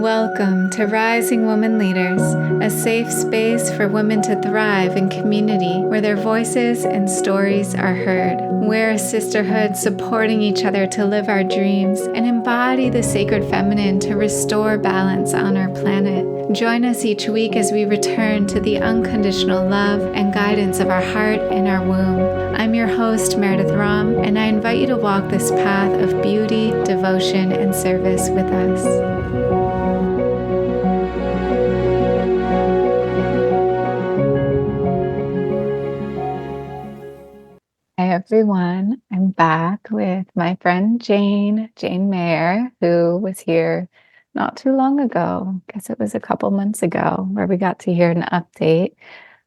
Welcome to Rising Woman Leaders, a safe space for women to thrive in community where their voices and stories are heard. We're a sisterhood supporting each other to live our dreams and embody the sacred feminine to restore balance on our planet. Join us each week as we return to the unconditional love and guidance of our heart and our womb. I'm your host, Meredith Rom, and I invite you to walk this path of beauty, devotion, and service with us. Hi everyone, I'm back with my friend Jane Mayer, who was here not too long ago. I guess it was a couple months ago, where we got to hear an update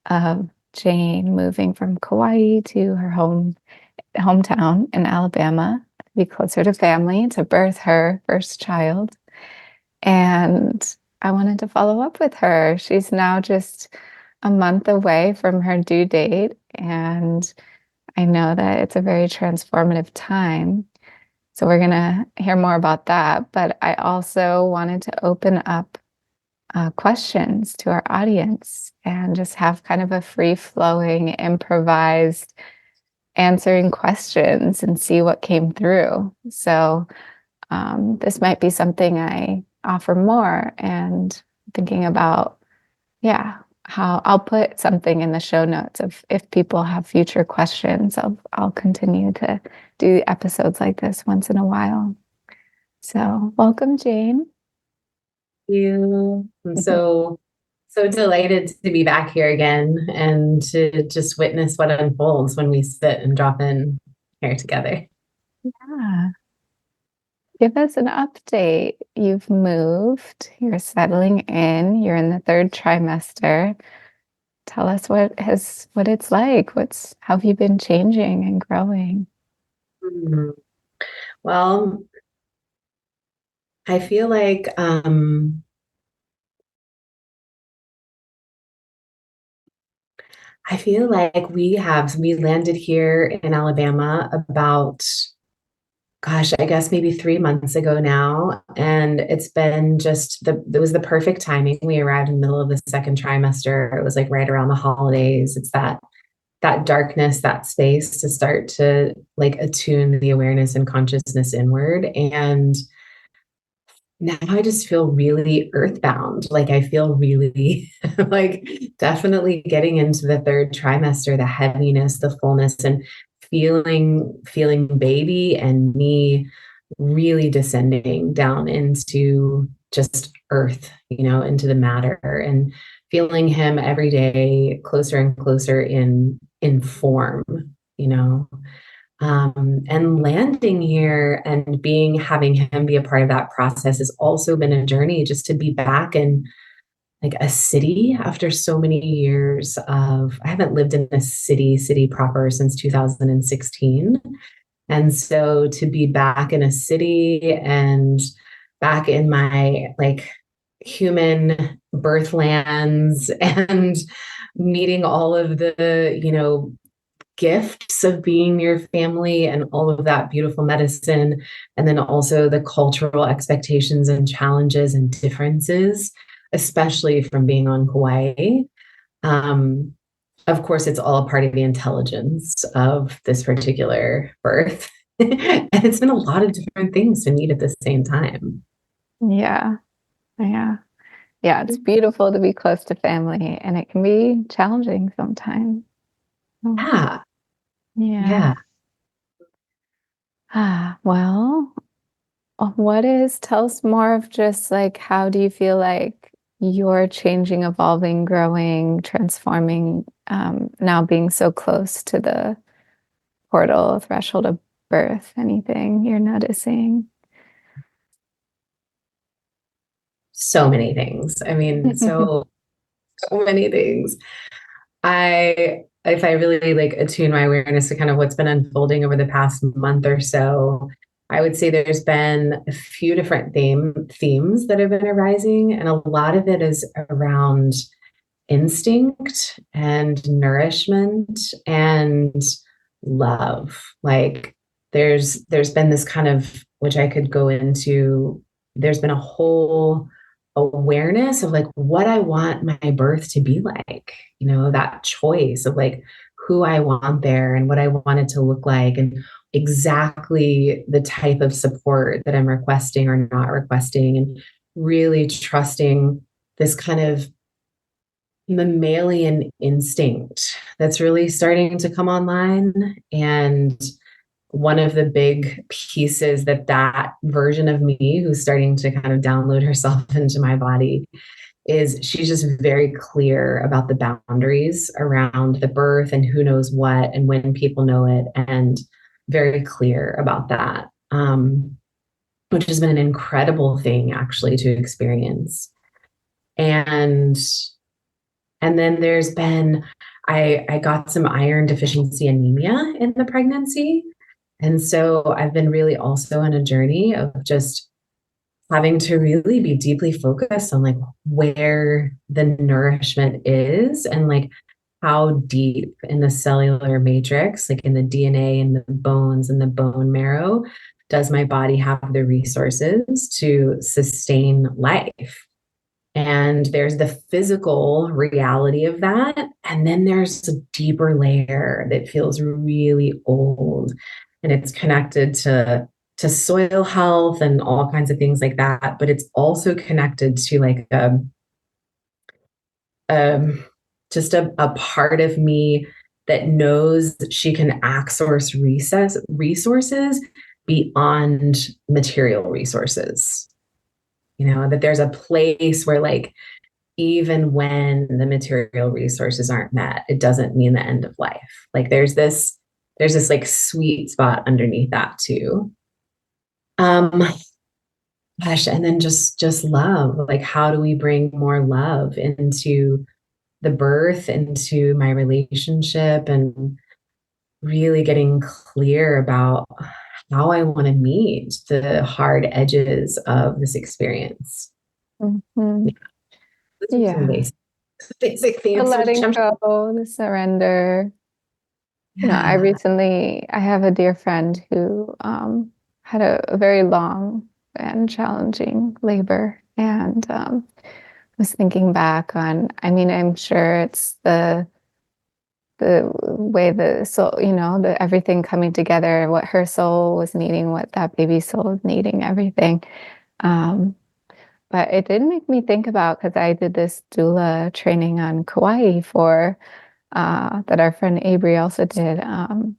of Jane moving from Kauai to her hometown in Alabama to be closer to family, to birth her first child. And I wanted to follow up with her. She's now just a month away from her due date, and I know that it's a very transformative time. So we're going to hear more about that. But I also wanted to open up questions to our audience and just have kind of a free-flowing, improvised answering questions and see what came through. So this might be something I offer more, and thinking about, how I'll put something in the show notes of if people have future questions. I'll continue to do episodes like this once in a while. So welcome, Jane. Thank you. I'm so delighted to be back here again and to just witness what unfolds when we sit and drop in here together. Yeah. Give us an update. You've moved, you're settling in, you're in the third trimester. Tell us what it's like. How have you been changing and growing? Mhm. Well, I feel like we landed here in Alabama about, gosh, I guess maybe 3 months ago now. And it's been it was the perfect timing. We arrived in the middle of the second trimester. It was like right around the holidays. It's that darkness, that space to start to like attune the awareness and consciousness inward. And now I just feel really earthbound. Like I feel really like definitely getting into the third trimester, the heaviness, the fullness, and feeling baby and me really descending down into just earth, into the matter, and feeling him every day closer and closer in form, you know. And landing here and having him be a part of that process has also been a journey, just to be back in like a city after so many years I haven't lived in a city proper since 2016. And so to be back in a city and back in my like human birthlands and meeting all of the, gifts of being near family and all of that beautiful medicine, and then also the cultural expectations and challenges and differences, especially from being on Kauai. Of course, it's all a part of the intelligence of this particular birth. And it's been a lot of different things to meet at the same time. Yeah. It's beautiful to be close to family, and it can be challenging sometimes. Yeah. Yeah. Well, tell us more of just like, how do you feel like you're changing, evolving, growing, transforming, now being so close to the portal threshold of birth? Anything you're noticing? So many things. I mean, so many things. If I really like attune my awareness to kind of what's been unfolding over the past month or so, I would say there's been a few different themes that have been arising, and a lot of it is around instinct and nourishment and love. Like there's been this kind of, which I could go into, there's been a whole awareness of like what I want my birth to be like, that choice of like who I want there and what I want it to look like and exactly the type of support that I'm requesting or not requesting, and really trusting this kind of mammalian instinct that's really starting to come online. And one of the big pieces that version of me who's starting to kind of download herself into my body is she's just very clear about the boundaries around the birth and who knows what and when people know it, and very clear about that, which has been an incredible thing actually to experience. And then there's been, I got some iron deficiency anemia in the pregnancy. And so I've been really also on a journey of just having to really be deeply focused on like where the nourishment is and like how deep in the cellular matrix, like in the DNA and the bones and the bone marrow, does my body have the resources to sustain life. And there's the physical reality of that. And then there's a deeper layer that feels really old. And it's connected to soil health and all kinds of things like that. But it's also connected to like um, just a part of me that knows she can access resources beyond material resources. That there's a place where like even when the material resources aren't met, it doesn't mean the end of life. Like there's this like sweet spot underneath that too. Um, Gosh, and then just love. Like, how do we bring more love into the birth, into my relationship, and really getting clear about how I want to meet the hard edges of this experience. Mhm. Yeah, those are some Yeah. basic The things, which letting I'm go, the surrender. yeah, I have a dear friend who had a very long and challenging labor. And was thinking back on, I'm sure it's the way the soul, the everything coming together, what her soul was needing, what that baby soul was needing, everything. Um, but it did make me think about, because I did this doula training on Kauai for that our friend Avery also did,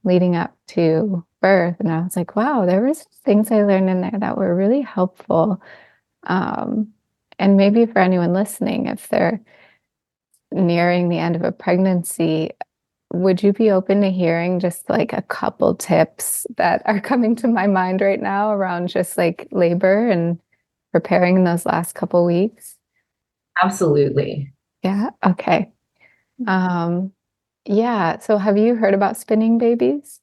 leading up to birth. And I was like, wow, there was things I learned in there that were really helpful. Um, and maybe for anyone listening, if they're nearing the end of a pregnancy, would you be open to hearing just like a couple tips that are coming to my mind right now around just like labor and preparing in those last couple weeks? absolutely. Yeah. Okay. Um, yeah. So have you heard about spinning babies?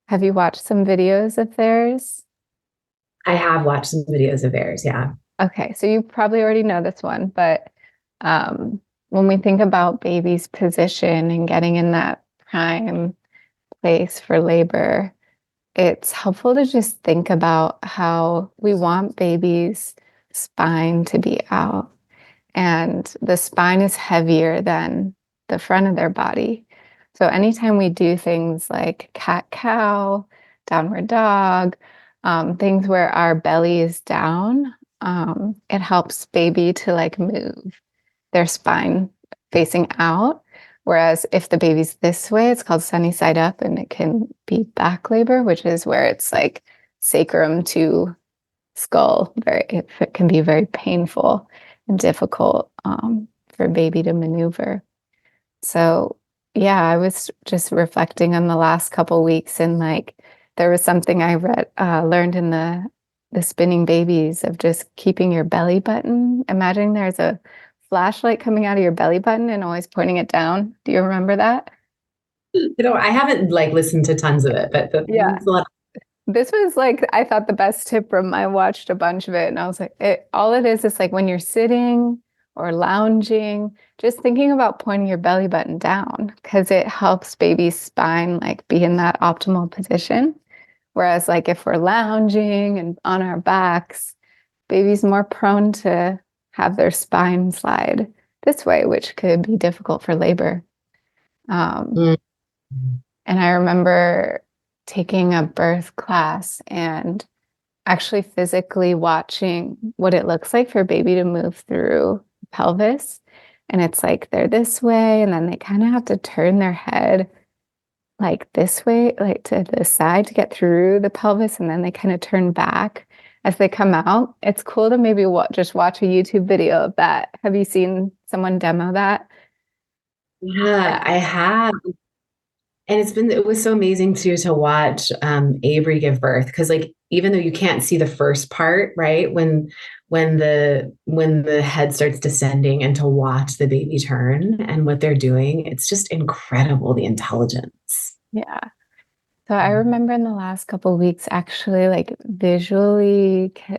Have you watched some videos of theirs? I have watched some videos of theirs. Yeah. Okay, so you probably already know this one, but when we think about baby's position and getting in that prime place for labor, it's helpful to just think about how we want baby's spine to be out. And the spine is heavier than the front of their body. So anytime we do things like cat cow, downward dog, things where our belly is down, it helps baby to like move their spine facing out. Whereas if the baby's this way, it's called sunny side up, and it can be back labor, which is where it's like sacrum to skull. It can be very painful and difficult for baby to maneuver. So yeah, I was just reflecting on the last couple weeks, and like there was something I learned in the spinning babies of just keeping your belly button. Imagining there's a flashlight coming out of your belly button and always pointing it down. Do you remember that? I haven't like listened to tons of it, but Yeah. it's a lot. This was like, I thought the best tip from, I watched a bunch of it and I was like, all it is like when you're sitting or lounging, just thinking about pointing your belly button down because it helps baby's spine like be in that optimal position. Whereas like if we're lounging and on our backs, baby's more prone to have their spine slide this way, which could be difficult for labor. Um, Mm. and I remember taking a birth class and actually physically watching what it looks like for a baby to move through the pelvis. And it's like they're this way, and then they kind of have to turn their head like this way, like to the side to get through the pelvis, and then they kind of turn back as they come out. It's cool to maybe just watch a YouTube video of that. Have you seen someone demo that? Yeah, I have. And it was so amazing too to watch Avery give birth because like even though you can't see the first part, right? When the head starts descending and to watch the baby turn and what they're doing, it's just incredible the intelligence. Yeah. So I remember in the last couple of weeks actually like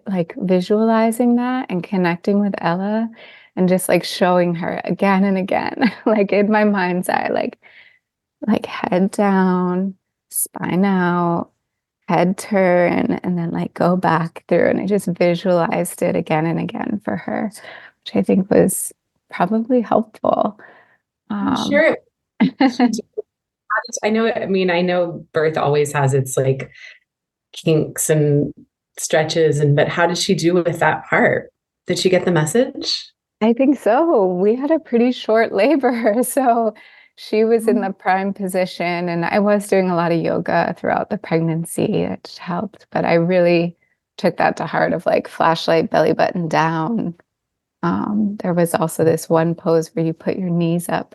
like visualizing that and connecting with Ella and just like showing her again and again, like in my mind's eye, like head down, spine out, head turn, and then like go back through. And I just visualized it again and again for her, which I think was probably helpful. I'm Um, sure I know, I mean, I know birth always has its like kinks and stretches and but how did she do with that part? Did she get the message? I think so. We had a pretty short labor. So she was in the prime position, and I was doing a lot of yoga throughout the pregnancy, which helped. But I really took that to heart of like flashlight, belly button down. There was also this one pose where you put your knees up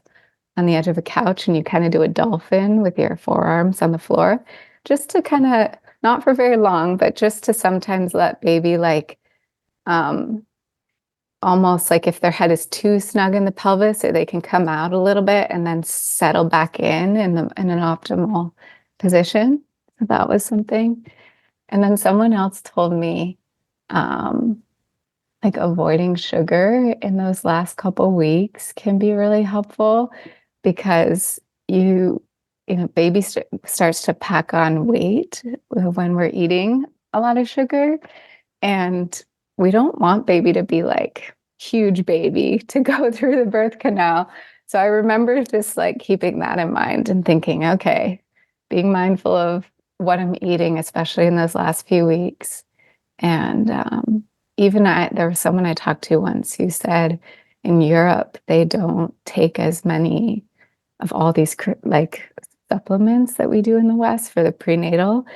on the edge of a couch and you kind of do a dolphin with your forearms on the floor, just to kind of, not for very long, but just to sometimes let baby like, um, almost like if their head is too snug in the pelvis, so they can come out a little bit and then settle back in an optimal position. So that was something. And then someone else told me, um, like avoiding sugar in those last couple weeks can be really helpful because baby starts to pack on weight when we're eating a lot of sugar, and we don't want baby to be like huge baby to go through the birth canal. So I remember just like keeping that in mind and thinking, okay, being mindful of what I'm eating, especially in those last few weeks. And there was someone I talked to once who said in Europe, they don't take as many of all these like supplements that we do in the West for the prenatal,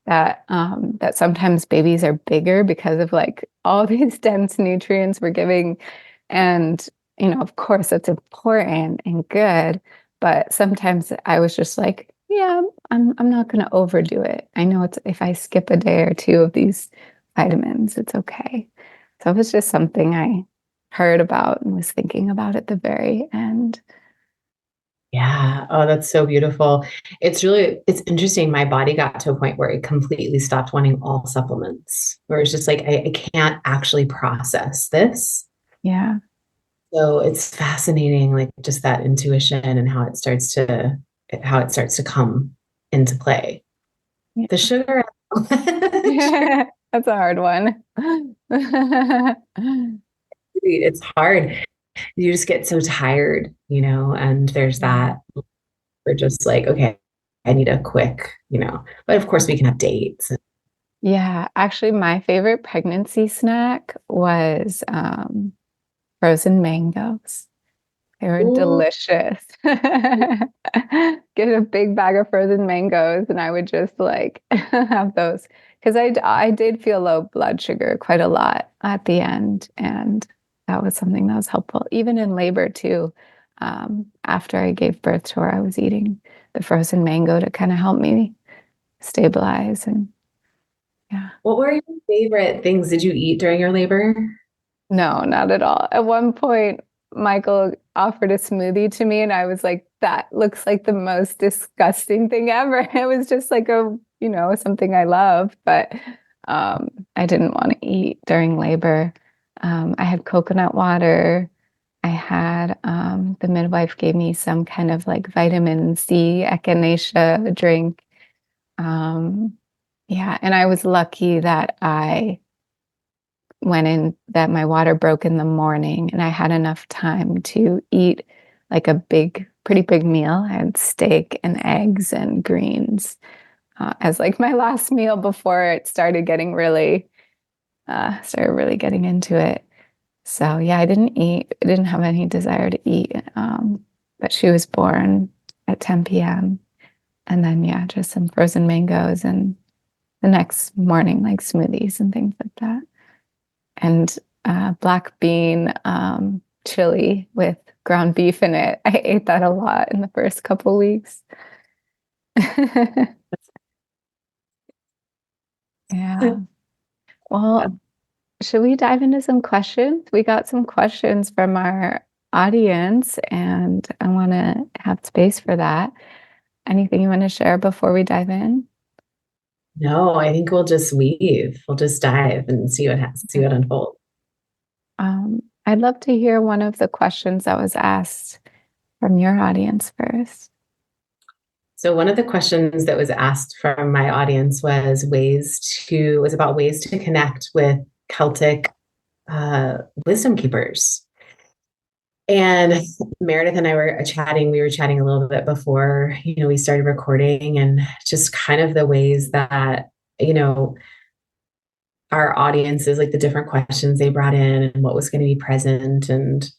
that sometimes babies are bigger because of like all these dense nutrients we're giving. And, of course, that's important and good. But sometimes I was just like, yeah, I'm not going to overdo it. I know it's if I skip a day or two of these vitamins, it's okay. So it was just something I heard about and was thinking about at the very end. Yeah. Oh, that's so beautiful. It's interesting. My body got to a point where it completely stopped wanting all supplements, where it's just like, I can't actually process this. Yeah. So it's fascinating, like just that intuition and how it starts to come into play. The sugar, Yeah. That's a hard one. it's hard. You just get so tired, and there's Yeah. that. We're just like, okay, I need a quick, but of course we can have dates. Yeah, actually, my favorite pregnancy snack was frozen mangoes. They were Ooh, delicious. Get a big bag of frozen mangoes, and I would just like have those because I did feel low blood sugar quite a lot at the end, and that was something that was helpful, even in labor too. After I gave birth to her, I was eating the frozen mango to kind of help me stabilize and yeah. what were your favorite things did you eat during your labor? No, not at all. At one point, Michael offered a smoothie to me, and I was like, that looks like the most disgusting thing ever. It was just like something I love, but I didn't want to eat during labor. I had coconut water. I had the midwife gave me some kind of like vitamin C echinacea drink. Um, yeah, and I was lucky that I went in that my water broke in the morning and I had enough time to eat like a pretty big meal. I had steak and eggs and greens as like my last meal before it started really getting into it. So yeah, I didn't eat. I didn't have any desire to eat. But she was born at 10 p.m. And then yeah, just some frozen mangoes and the next morning like smoothies and things like that. And black bean chili with ground beef in it. I ate that a lot in the first couple weeks. Yeah. Well, should we dive into some questions? We got some questions from our audience, and I want to have space for that. Anything you want to share before we dive in? No, I think we'll just weave. We'll just dive and see what unfolds. I'd love to hear one of the questions that was asked from your audience first. So one of the questions that was asked from my audience was about ways to connect with Celtic wisdom keepers. And Meredith and I were chatting. We were chatting a little bit before, we started recording, and just kind of the ways that, our audiences, like the different questions they brought in and what was going to be present. And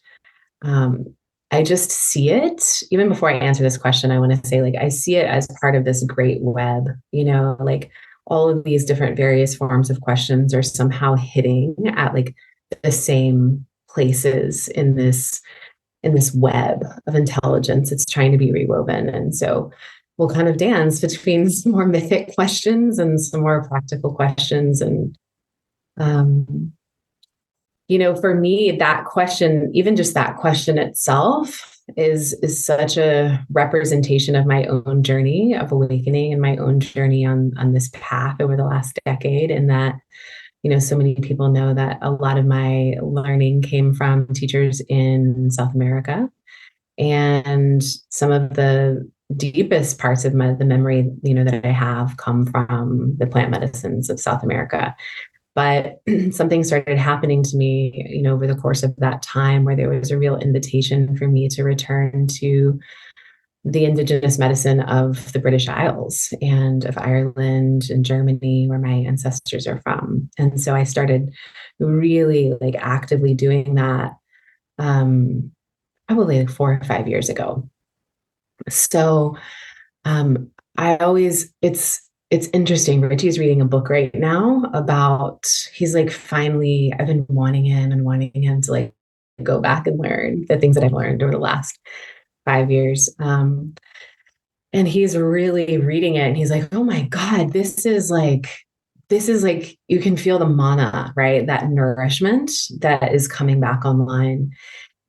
um, I just see it, even before I answer this question, I want to say, like, I see it as part of this great web, like all of these different various forms of questions are somehow hitting at like the same places in this web of intelligence. It's trying to be rewoven. And so we'll kind of dance between some more mythic questions and some more practical questions. And um, for me, that question, even just that question itself, is such a representation of my own journey of awakening and my own journey on this path over the last decade. And that, so many people know that a lot of my learning came from teachers in South America, and some of the deepest parts of the memory, that I have come from the plant medicines of South America. But something started happening to me, over the course of that time, where there was a real invitation for me to return to the indigenous medicine of the British Isles and of Ireland and Germany, where my ancestors are from. And so I started really like actively doing that, probably like 4 or 5 years ago. So I always, it's interesting. Richie's reading a book right now about, he's like, finally, I've been wanting him to like go back and learn the things that I've learned over the last 5 years. And he's really reading it, and he's like, oh my God, this is like, you can feel the mana, right? That nourishment that is coming back online.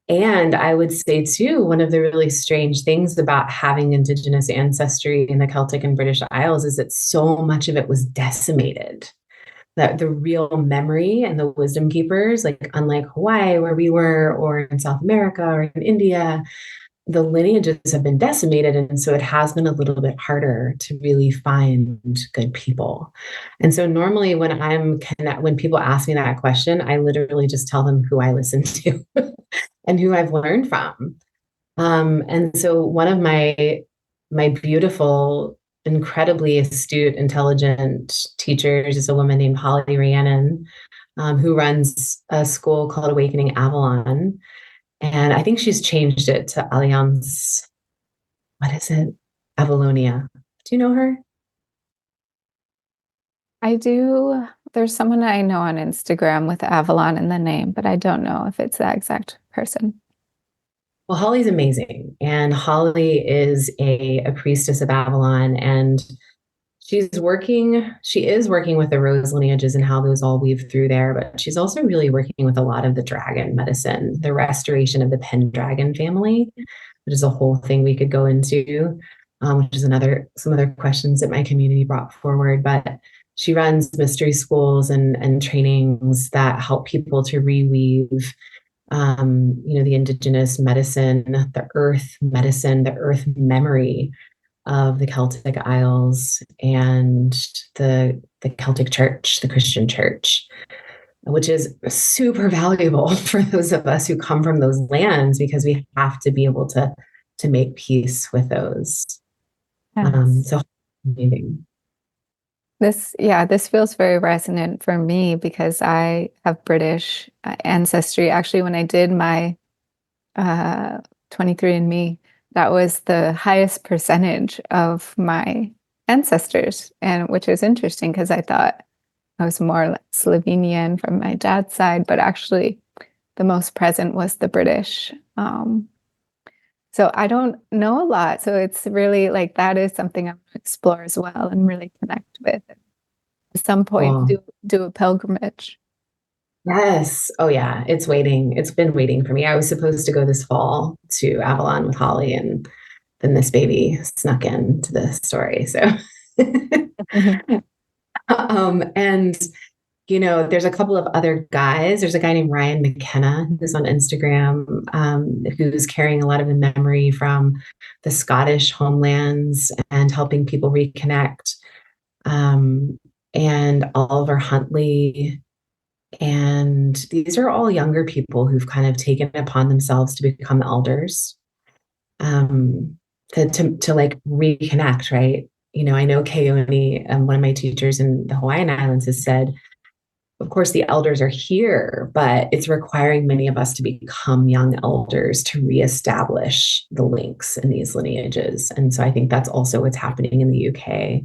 And I would say, too, one of the really strange things about having Indigenous ancestry in the Celtic and British Isles is that so much of it was decimated. That the real memory and the wisdom keepers, like unlike Hawaii, where we were, or in South America or in India, the lineages have been decimated. And so it has been a little bit harder to really find good people. And so normally when people ask me that question, I literally just tell them who I listen to and who I've learned from. And so one of my beautiful, incredibly astute, intelligent teachers is a woman named Holly Rhiannon, who runs a school called Awakening Avalon. And I think she's changed it to Alliance. What is it? Avalonia. Do you know her? I do. There's someone I know on Instagram with Avalon in the name, but I don't know if it's that exact person. Well, Holly's amazing. And Holly is a priestess of Avalon. And she is working with the rose lineages and how those all weave through there. But she's also really working with a lot of the dragon medicine, the restoration of the Pendragon family, which is a whole thing we could go into, which is some other questions that my community brought forward. But she runs mystery schools and trainings that help people to reweave the indigenous medicine, the earth medicine, the earth memory of the Celtic Isles and the Celtic Church, the Christian Church. which is super valuable for those of us who come from those lands because we have to be able to make peace with those. Yes. So amazing. This feels very resonant for me because I have British ancestry. Actually, when I did my uh, 23andMe, that was the highest percentage of my ancestors, and which is interesting because I thought I was more like Slovenian from my dad's side, but actually the most present was the British. So I don't know a lot. So it's really like that is something I'm going to explore as well and really connect with. At some point, Cool. do a pilgrimage. Yes. Oh, yeah. It's waiting. It's been waiting for me. I was supposed to go this fall to Avalon with Holly, and then this baby snuck into the story. So, and there's a couple of other guys. There's a guy named Ryan McKenna who's on Instagram, who's carrying a lot of the memory from the Scottish homelands and helping people reconnect. Um, and Oliver Huntley. And these are all younger people who've kind of taken it upon themselves to become elders, um, to like reconnect, right? I know Keone, one of my teachers in the Hawaiian Islands, has said, of course, the elders are here, but it's requiring many of us to become young elders to reestablish the links in these lineages. And so I think that's also what's happening in the UK.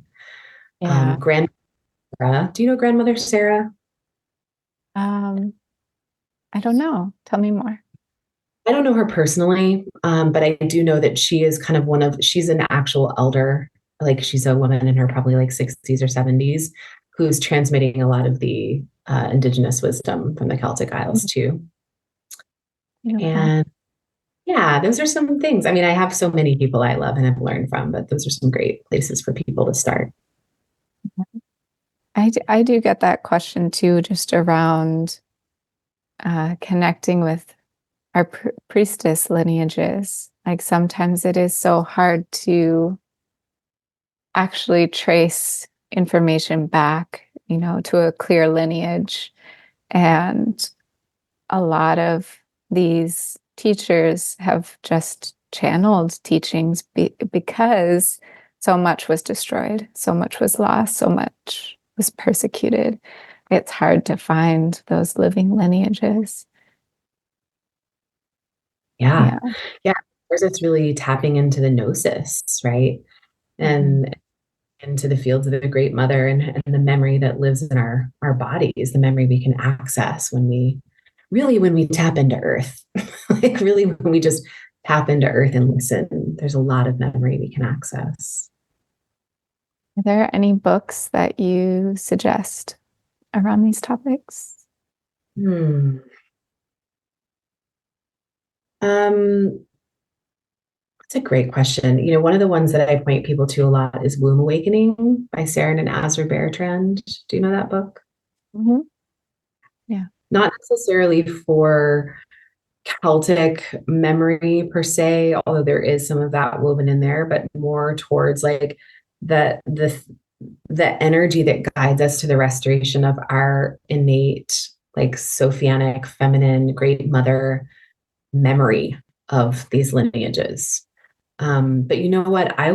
Yeah. Grandmother, do you know Grandmother Sarah? Um, I don't know. Tell me more. I don't know her personally, but I do know that she is kind of she's an actual elder. Like she's a woman in her probably like 60s or 70s who's transmitting a lot of the indigenous wisdom from the Celtic Isles too. Beautiful. And yeah, those are some things. I mean, I have so many people I love and have learned from, but those are some great places for people to start. I do get that question too, just around connecting with our priestess lineages. Like sometimes it is so hard to actually trace information back, to a clear lineage. And a lot of these teachers have just channeled teachings because so much was destroyed, so much was lost, so much was persecuted. It's hard to find those living lineages. Yeah. Yeah. Yeah. There's it's really tapping into the gnosis, right? Mhm. And into the fields of the great mother, and the memory that lives in our bodies, the memory we can access when we tap into earth. Like really when we just tap into earth and listen, there's a lot of memory we can access. Are there any books that you suggest around these topics? Hmm. Um, that's a great question. One of the ones that I point people to a lot is Womb Awakening by Sarah and Azra Bertrand. Do you know that book? Hmm. Yeah. Not necessarily for Celtic memory per se, although there is some of that woven in there, but more towards like the the energy that guides us to the restoration of our innate, like Sophianic, feminine, great mother memory of these lineages. But you know what? I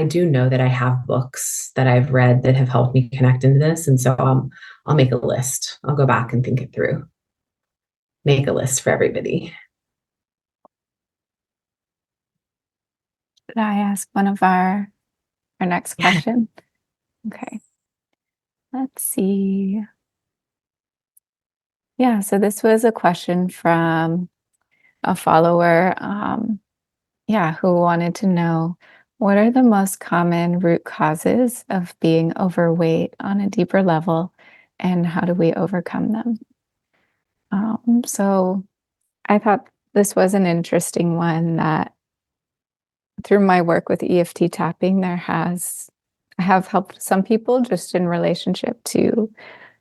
do know that I have books that I've read that have helped me connect into this. And so I'll make a list. I'll go back and think it through, make a list for everybody. Should I ask one of our next Yeah. question? Okay. Let's see. Yeah, so this was a question from a follower, yeah, who wanted to know what are the most common root causes of being overweight on a deeper level, and how do we overcome them? So I thought this was an interesting one that through my work with EFT tapping, I have helped some people just in relationship to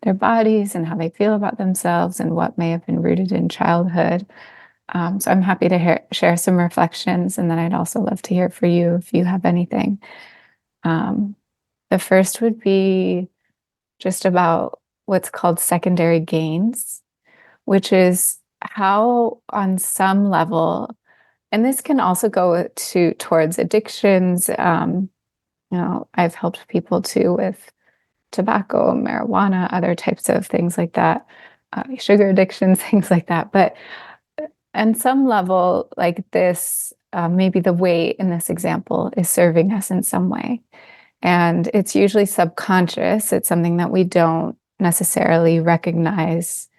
their bodies and how they feel about themselves and what may have been rooted in childhood. So I'm happy to share some reflections, and then I'd also love to hear for you if you have anything. Um, the first would be just about what's called secondary gains, which is how on some level, and this can also go to towards addictions. I've helped people too with tobacco, marijuana, other types of things like that, sugar addictions, things like that. But on some level, like this, maybe the weight in this example is serving us in some way. And it's usually subconscious. It's something that we don't necessarily recognize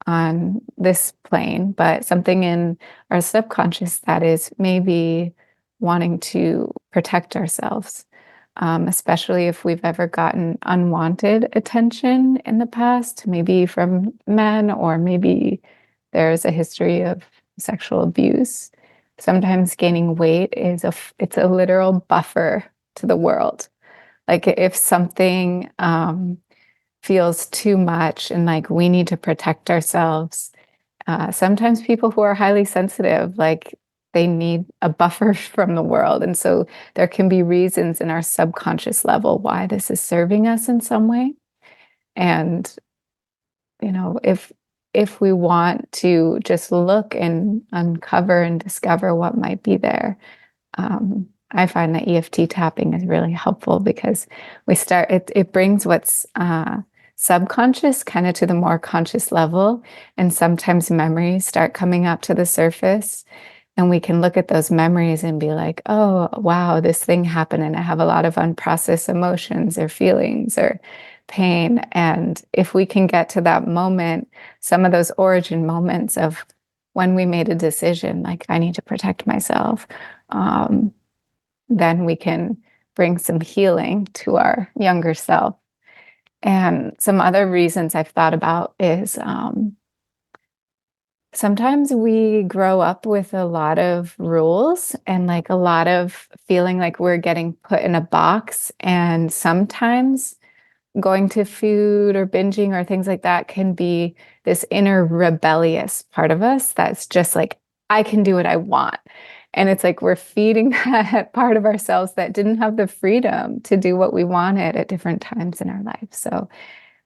on this plane, but something in our subconscious that is maybe wanting to protect ourselves, especially if we've ever gotten unwanted attention in the past, maybe from men, or maybe there's a history of sexual abuse. Sometimes gaining weight it's a literal buffer to the world. Like if something feels too much and like we need to protect ourselves. Sometimes people who are highly sensitive, like they need a buffer from the world. And so there can be reasons in our subconscious level why this is serving us in some way. And, if we want to just look and uncover and discover what might be there, I find that EFT tapping is really helpful because it brings what's subconscious kind of to the more conscious level. And sometimes memories start coming up to the surface. And we can look at those memories and be like, oh, wow, this thing happened. And I have a lot of unprocessed emotions or feelings or pain. And if we can get to that moment, some of those origin moments of when we made a decision, like I need to protect myself, then we can bring some healing to our younger self. And some other reasons I've thought about is sometimes we grow up with a lot of rules and like a lot of feeling like we're getting put in a box. And sometimes going to food or binging or things like that can be this inner rebellious part of us that's just like, I can do what I want. And it's like we're feeding that part of ourselves that didn't have the freedom to do what we wanted at different times in our life. So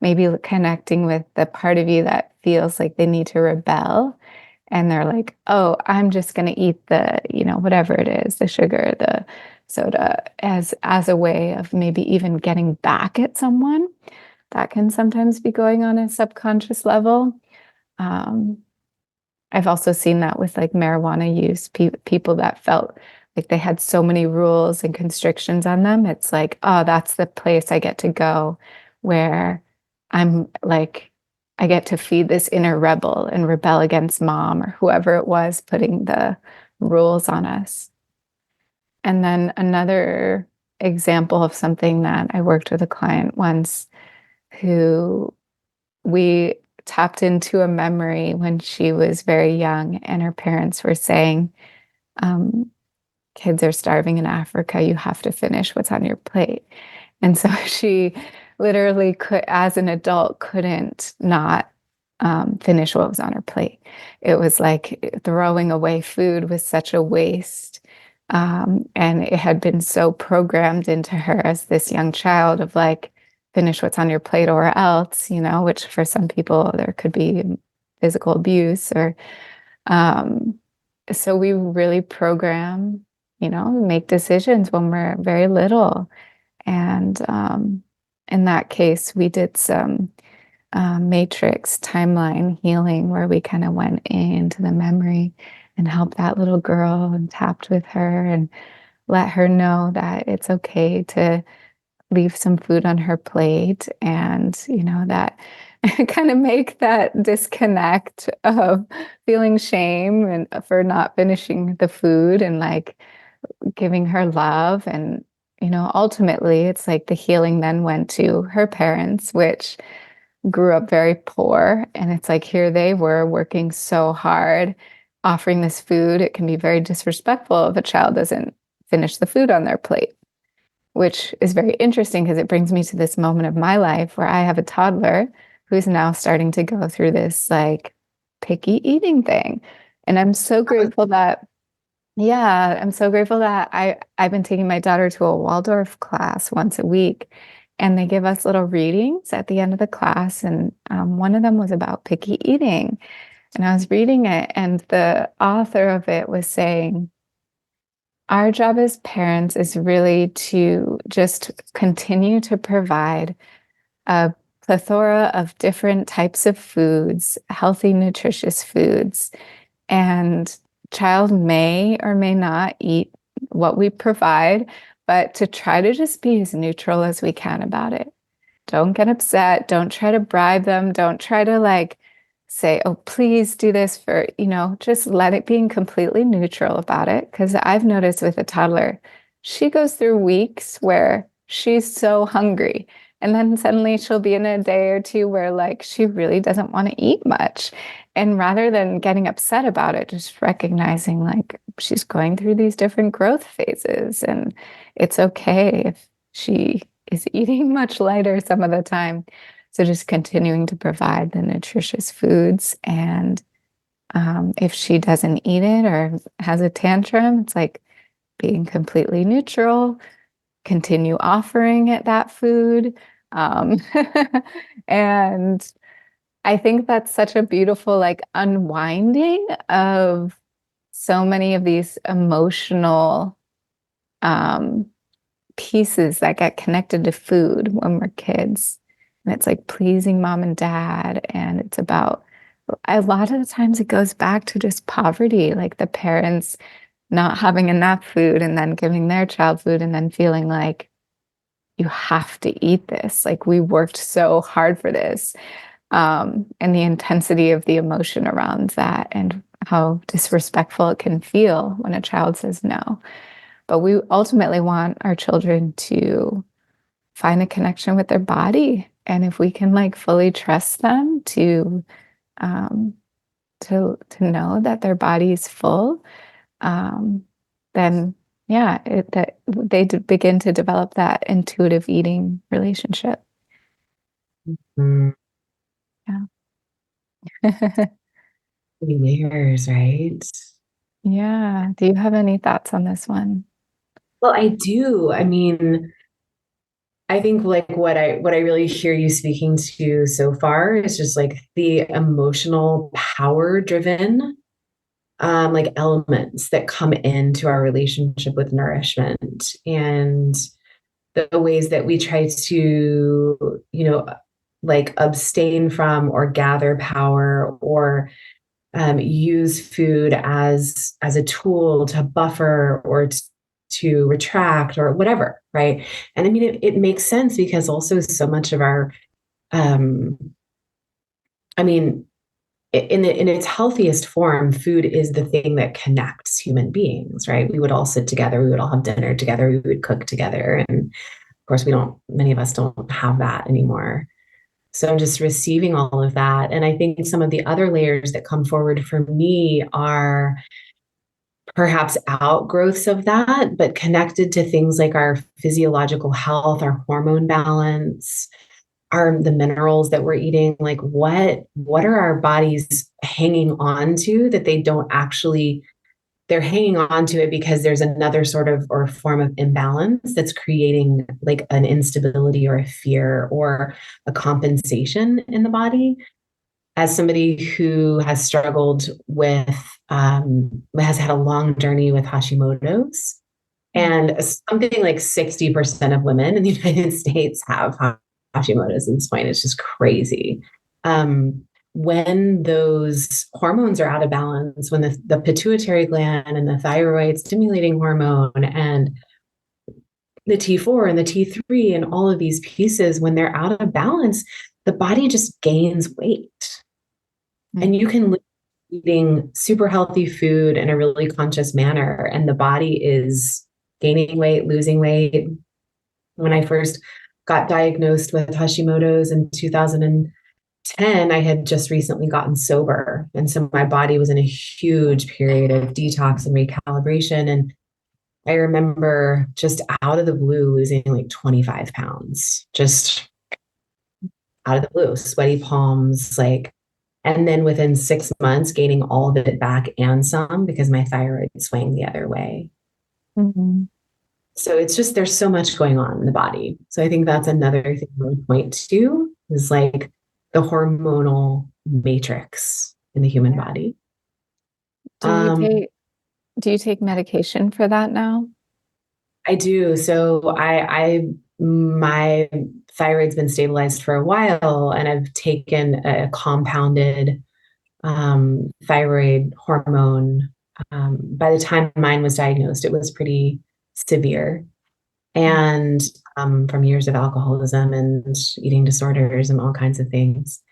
maybe connecting with the part of you that feels like they need to rebel. And they're like, oh, I'm just going to eat the, whatever it is, the sugar, the soda, as a way of maybe even getting back at someone. That can sometimes be going on a subconscious level. I've also seen that with like marijuana use, people that felt like they had so many rules and constrictions on them. It's like, oh, that's the place I get to go where I'm like, I get to feed this inner rebel and rebel against mom or whoever it was putting the rules on us. And then another example of something that I worked with a client once who we tapped into a memory when she was very young, and her parents were saying, um, kids are starving in Africa. You have to finish what's on your plate. And so she literally could, as an adult, couldn't not finish what was on her plate. It was like throwing away food was such a waste. And it had been so programmed into her as this young child of like, finish what's on your plate or else, which for some people there could be physical abuse or so we really program, make decisions when we're very little. And in that case, we did some matrix timeline healing where we kind of went into the memory and helped that little girl and tapped with her and let her know that it's okay to leave some food on her plate and that kind of make that disconnect of feeling shame and for not finishing the food and like giving her love. And ultimately it's like the healing then went to her parents, which grew up very poor, and it's like here they were working so hard offering this food. It can be very disrespectful if a child doesn't finish the food on their plate, which is very interesting because it brings me to this moment of my life where I have a toddler who's now starting to go through this like picky eating thing. And I'm so grateful that, yeah, I'm so grateful that I've been taking my daughter to a Waldorf class once a week. And they give us little readings at the end of the class. And one of them was about picky eating. And I was reading it, and the author of it was saying, our job as parents is really to just continue to provide a plethora of different types of foods, healthy, nutritious foods. And child may or may not eat what we provide, but to try to just be as neutral as we can about it. Don't get upset. Don't try to bribe them. Don't try to like say, oh, please do this for, just let it be completely neutral about it. Because I've noticed with a toddler, she goes through weeks where she's so hungry. And then suddenly she'll be in a day or two where like she really doesn't want to eat much. And rather than getting upset about it, just recognizing like she's going through these different growth phases, and it's okay if she is eating much lighter some of the time. So just continuing to provide the nutritious foods. And if she doesn't eat it or has a tantrum, it's like being completely neutral, continue offering it that food. Um, and I think that's such a beautiful, like, unwinding of so many of these emotional um, pieces that get connected to food when we're kids. And it's like pleasing mom and dad. And it's about a lot of the times it goes back to just poverty, like the parents not having enough food and then giving their child food and then feeling like you have to eat this. Like we worked so hard for this. And the intensity of the emotion around that and how disrespectful it can feel when a child says no. But we ultimately want our children to find a connection with their body. And if we can like fully trust them um, to know that their body is full, um, then yeah, that they begin to develop that intuitive eating relationship. Mm, Yeah. layers, right? Yeah. Do you have any thoughts on this one? Well, I do. I mean, I think like what I really hear you speaking to so far is just like the emotional power driven like elements that come into our relationship with nourishment, and the ways that we try to, like abstain from or gather power or use food as a tool to buffer or to retract or whatever, right? And I mean, it makes sense because also so much of our, um, I mean, in its healthiest form, food is the thing that connects human beings, right? We would all sit together, we would all have dinner together, we would cook together, and of course, we don't. Many of us don't have that anymore. So I'm just receiving all of that. And I think some of the other layers that come forward for me are perhaps outgrowths of that, but connected to things like our physiological health, our hormone balance, are the minerals that we're eating. Like what are our bodies hanging on to that they don't actually, they're hanging on to it because there's another sort of or form of imbalance that's creating like an instability or a fear or a compensation in the body. As somebody who has struggled with, has had a long journey with Hashimoto's, and something like 60% of women in the United States have Hashimoto's at this point. It's just crazy. Um, when those hormones are out of balance, when the pituitary gland and the thyroid stimulating hormone and the T4 and the T3 and all of these pieces, when they're out of balance, the body just gains weight. And you can live eating super healthy food in a really conscious manner, and the body is gaining weight, losing weight. When I first got diagnosed with Hashimoto's in 2010, I had just recently gotten sober. And so my body was in a huge period of detox and recalibration. And I remember just out of the blue losing like 25 pounds, just out of the blue, sweaty palms, like, and then within 6 months, gaining all of it back and some because my thyroid swang the other way. Mm-hmm. So it's just there's so much going on in the body. So I think that's another thing I would point to is like the hormonal matrix in the human Yeah. body. Do you Um, take do you take medication for that now? I do. So my thyroid's been stabilized for a while, and I've taken a compounded thyroid hormone. By the time mine was diagnosed, it was pretty severe, Mm. and from years of alcoholism and eating disorders and all kinds of things.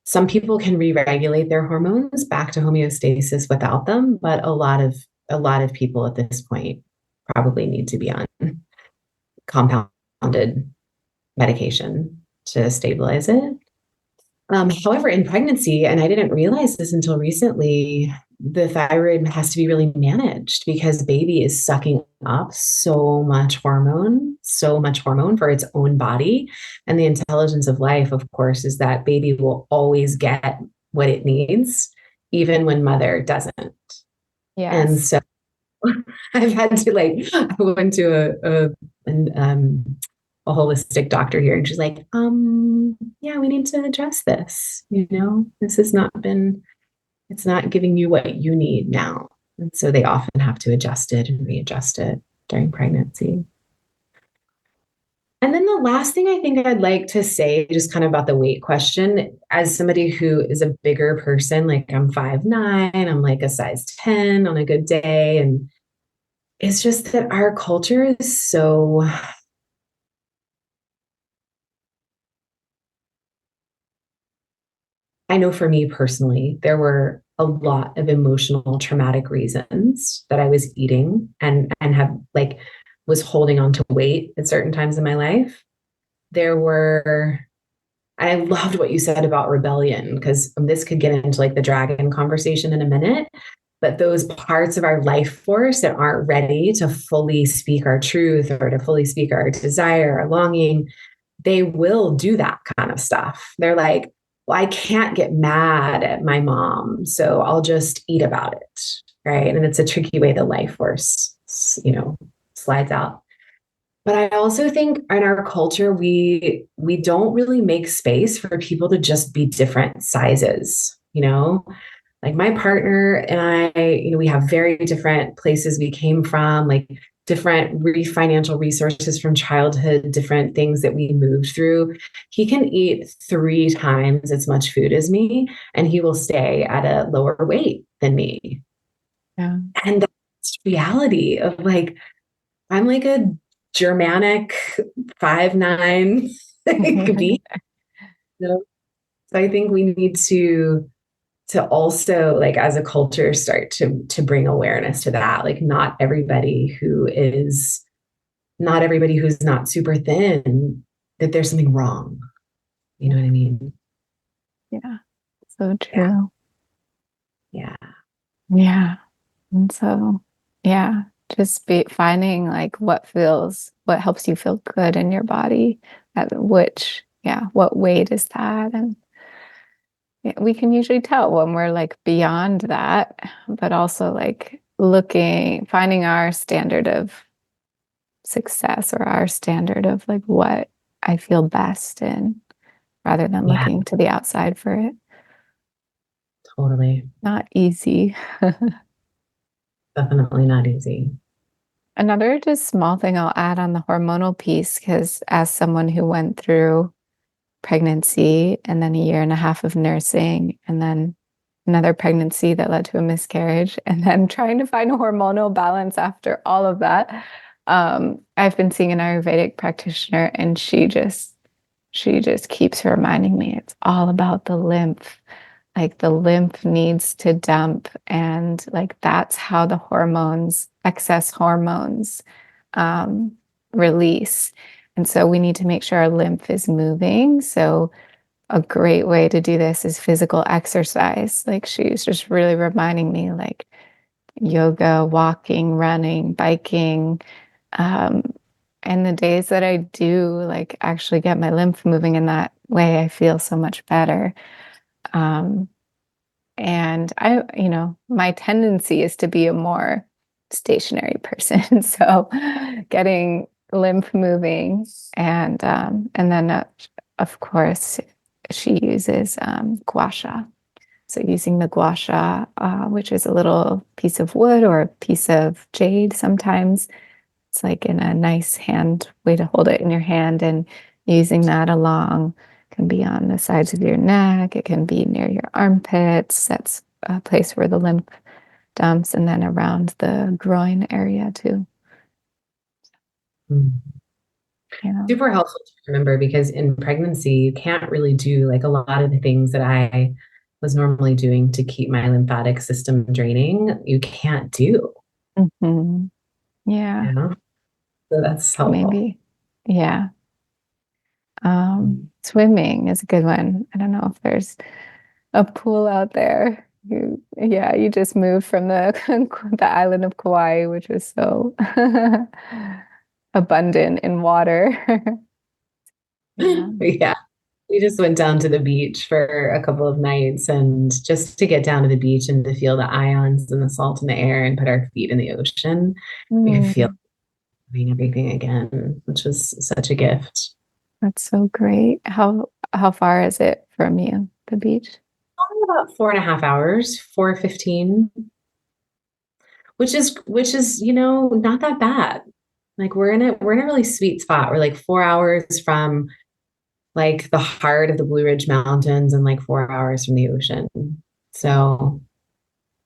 Some people can re-regulate their hormones back to homeostasis without them, but a lot of people at this point probably need to be on compounded medication to stabilize it. However, in pregnancy, and I didn't realize this until recently, the thyroid has to be really managed because baby is sucking up so much hormone for its own body. And the intelligence of life, of course, is that baby will always get what it needs, even when mother doesn't. And Yes. so I've had to like, I went to a holistic doctor here, and she's like, yeah, we need to address this. This has not been, it's not giving you what you need now. And so they often have to adjust it and readjust it during pregnancy. And then the last thing I think I'd like to say, just kind of about the weight question, as somebody who is a bigger person, like I'm 5'9", I'm like a size 10 on a good day. And it's just that our culture is so, I know for me personally, there were a lot of emotional traumatic reasons that I was eating and have like was holding on to weight at certain times in my life. There were I loved what you said about rebellion because this could get into like the dragon conversation in a minute. But those parts of our life force that aren't ready to fully speak our truth or to fully speak our desire, our longing, they will do that kind of stuff. They're like, well, I can't get mad at my mom, so I'll just eat about it. Right. And it's a tricky way the life force, slides out. But I also think in our culture, we don't really make space for people to just be different sizes. Like my partner and I, we have very different places we came from, like different financial resources from childhood, different things that we moved through. He can eat 3 times as much food as me, and he will stay at a lower weight than me. Yeah. And that's reality of like, I'm like a Germanic 5'9" being. So I think we need to also like as a culture start to bring awareness to that. Like not everybody who's not super thin, that there's something wrong. You know what I mean? Yeah. So Yeah. true. Yeah. Yeah. And so, yeah, just be finding like what helps you feel good in your body, at which, yeah, what weight is that? And yeah, we can usually tell when we're like beyond that, but also like finding our standard of success or our standard of like what I feel best in rather than Yeah, looking to the outside for it. totally. Not easy. Definitely not easy. Another just small thing I'll add on the hormonal piece, because as someone who went through pregnancy and then a year and a half of nursing and then another pregnancy that led to a miscarriage and then trying to find a hormonal balance after all of that, I've been seeing an Ayurvedic practitioner and she just keeps reminding me it's all about the lymph. Like the lymph needs to dump, and like that's how the excess hormones, um, release. And so we need to make sure our lymph is moving. So a great way to do this is physical exercise. Like she's just really reminding me, like yoga, walking, running, biking. Um, and the days that I do like actually get my lymph moving in that way, I feel so much better. Um, and my tendency is to be a more stationary person. So getting lymph moving and then of course she uses gua sha. So using the gua sha, which is a little piece of wood or a piece of jade sometimes. It's like in a nice hand way to hold it in your hand and using that along can be on the sides of your neck. It can be near your armpits. That's a place where the lymph dumps and then around the groin area too. Mm. Yeah. Super helpful to remember because in pregnancy, you can't really do like a lot of the things that I was normally doing to keep my lymphatic system draining. You can't do, Hmm. Yeah. you know? So that's So helpful. maybe, yeah. Swimming is a good one. I don't know if there's a pool out there. Yeah, you just moved from the the island of Kauai, which was so abundant in water. Yeah. Yeah. We just went down to the beach for a couple of nights and just to get down to the beach and to feel the ions and the salt in the air and put our feet in the ocean, we could feel Mm, doing everything again, which was such a gift. that's so great. How far is it from you, the beach? Probably about 4.5 hours, 4:15, which is, not that bad. Like we're in a really sweet spot. We're like 4 hours from like the heart of the Blue Ridge Mountains and like 4 hours from the ocean. So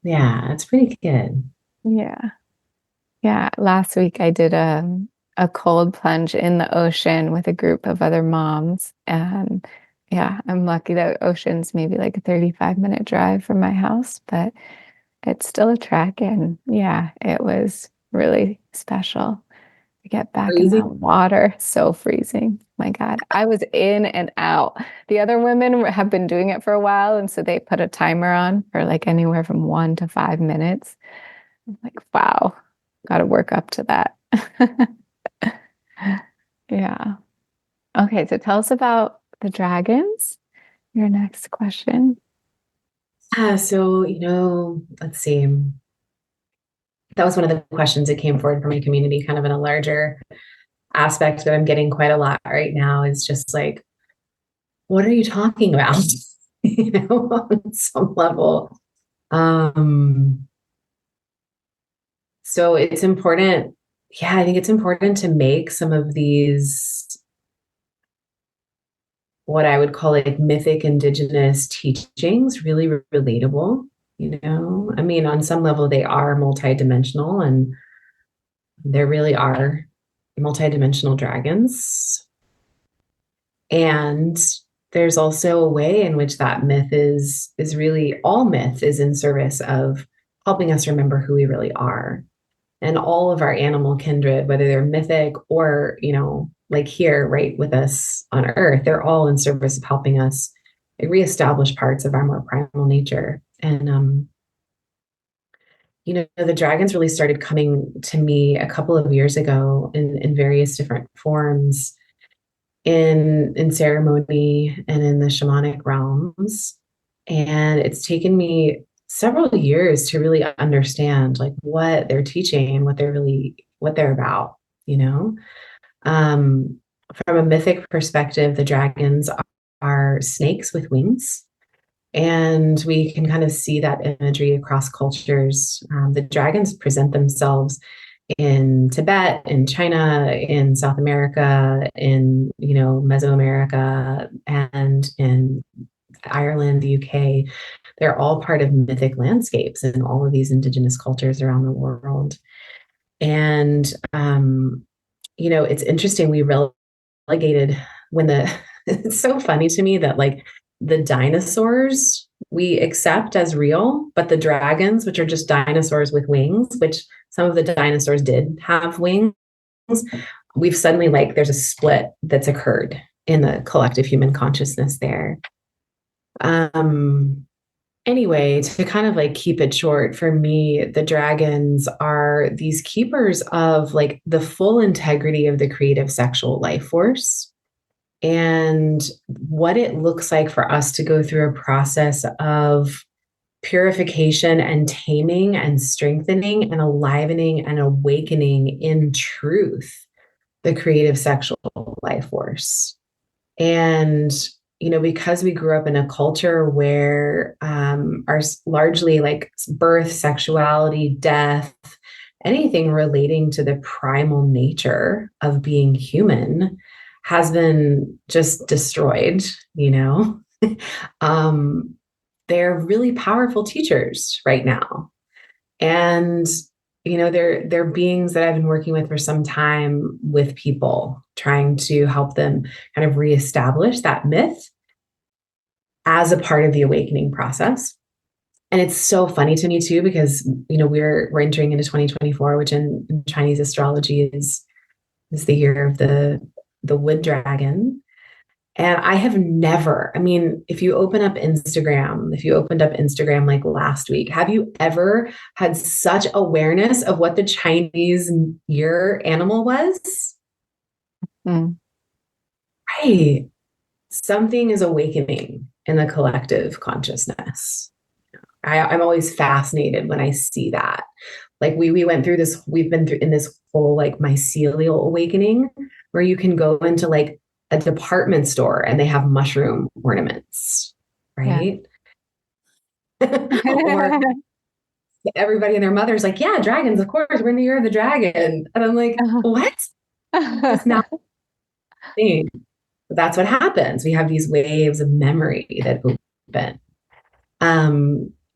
yeah, it's pretty good. Yeah. Yeah. Last week I did a cold plunge in the ocean with a group of other moms. And yeah, I'm lucky that ocean's maybe like a 35-minute drive from my house, but it's still a trek. And yeah, it was really special to get back in Freezing. that water. So freezing. My God. I was in and out. The other women have been doing it for a while. And so they put a timer on for like anywhere from 1 to 5 minutes. I'm like, wow, got to work up to that. Yeah. Okay. So tell us about the dragons. Your next question. So, let's see. That was one of the questions that came forward from my community, kind of in a larger aspect that I'm getting quite a lot right now is just like, what are you talking about? On some level. Um, so it's important. Yeah, I think it's important to make some of these, what I would call like mythic indigenous teachings really relatable. I mean, on some level, they are multidimensional and there really are multidimensional dragons. And there's also a way in which that myth is really all myth is in service of helping us remember who we really are. And all of our animal kindred, whether they're mythic or, like here, right with us on Earth, they're all in service of helping us reestablish parts of our more primal nature. And the dragons really started coming to me a couple of years ago in various different forms in ceremony and in the shamanic realms. And it's taken me several years to really understand like what they're teaching and what they're about, you know. Um, from a mythic perspective, the dragons are snakes with wings. And we can kind of see that imagery across cultures. The dragons present themselves in Tibet, in China, in South America, in Mesoamerica, and in Ireland, the UK. They're all part of mythic landscapes in all of these indigenous cultures around the world. And it's interesting. We relegated when the it's so funny to me that like the dinosaurs we accept as real, but the dragons, which are just dinosaurs with wings, which some of the dinosaurs did have wings, we've suddenly like there's a split that's occurred in the collective human consciousness there. Um, anyway, to kind of like keep it short, for me, the dragons are these keepers of like the full integrity of the creative sexual life force and what it looks like for us to go through a process of purification and taming and strengthening and alivening and awakening in truth the creative sexual life force. And, because we grew up in a culture where our largely like birth, sexuality, death, anything relating to the primal nature of being human has been just destroyed, um, they're really powerful teachers right now. And they're beings that I've been working with for some time with people, trying to help them kind of reestablish that myth as a part of the awakening process. And it's so funny to me too, because we're entering into 2024, which in Chinese astrology is the year of the wood dragon. And I have never, I mean, if you opened up Instagram like last week, have you ever had such awareness of what the Chinese year animal was? Mm. Right. Something is awakening in the collective consciousness. I'm always fascinated when I see that. Like we went through this, we've been through in this whole like mycelial awakening where you can go into like a department store and they have mushroom ornaments, Yeah. right? Or everybody and their mother's like, yeah, dragons, of course, we're in the year of the dragon. And I'm like, what? It's not a thing. But that's what happens. We have these waves of memory that open.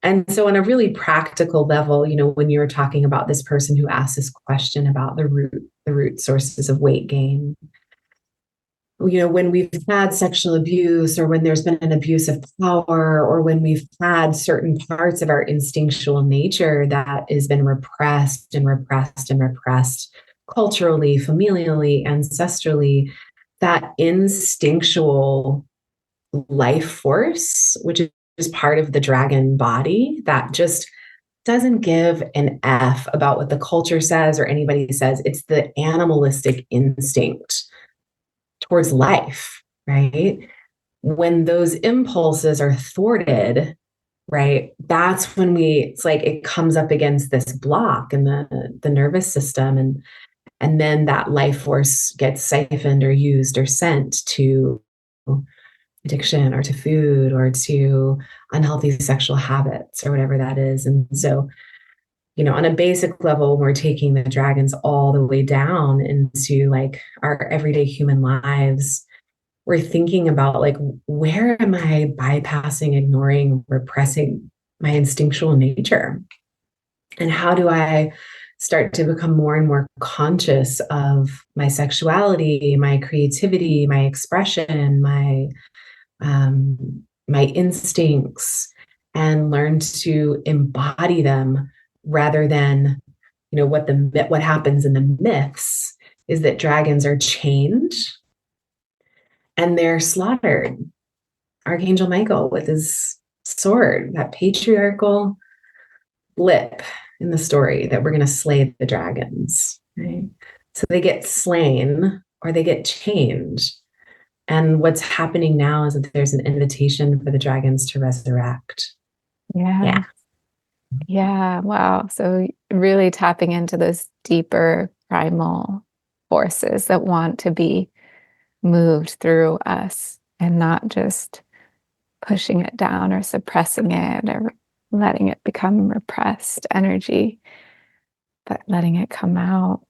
And so on a really practical level, when you were talking about this person who asked this question about the root sources of weight gain, when we've had sexual abuse or when there's been an abuse of power or when we've had certain parts of our instinctual nature that has been repressed and repressed and repressed culturally, familially, ancestrally, that instinctual life force, which is part of the dragon body, that just doesn't give an F about what the culture says or anybody says. It's the animalistic instinct towards life, right? When those impulses are thwarted, right, that's when it's like it comes up against this block in the nervous system, and then that life force gets siphoned or used or sent to addiction or to food or to unhealthy sexual habits or whatever that is. And so, on a basic level, we're taking the dragons all the way down into like our everyday human lives. We're thinking about like, where am I bypassing, ignoring, repressing my instinctual nature? And how do I start to become more and more conscious of my sexuality, my creativity, my expression, my instincts, and learn to embody them rather than, what happens in the myths is that dragons are chained and they're slaughtered. Archangel Michael with his sword, that patriarchal blip in the story that we're going to slay the dragons, right? So they get slain or they get chained. And what's happening now is that there's an invitation for the dragons to resurrect. Yeah. Yeah. Yeah. Wow. So really tapping into those deeper primal forces that want to be moved through us and not just pushing it down or suppressing it or letting it become repressed energy, but letting it come out.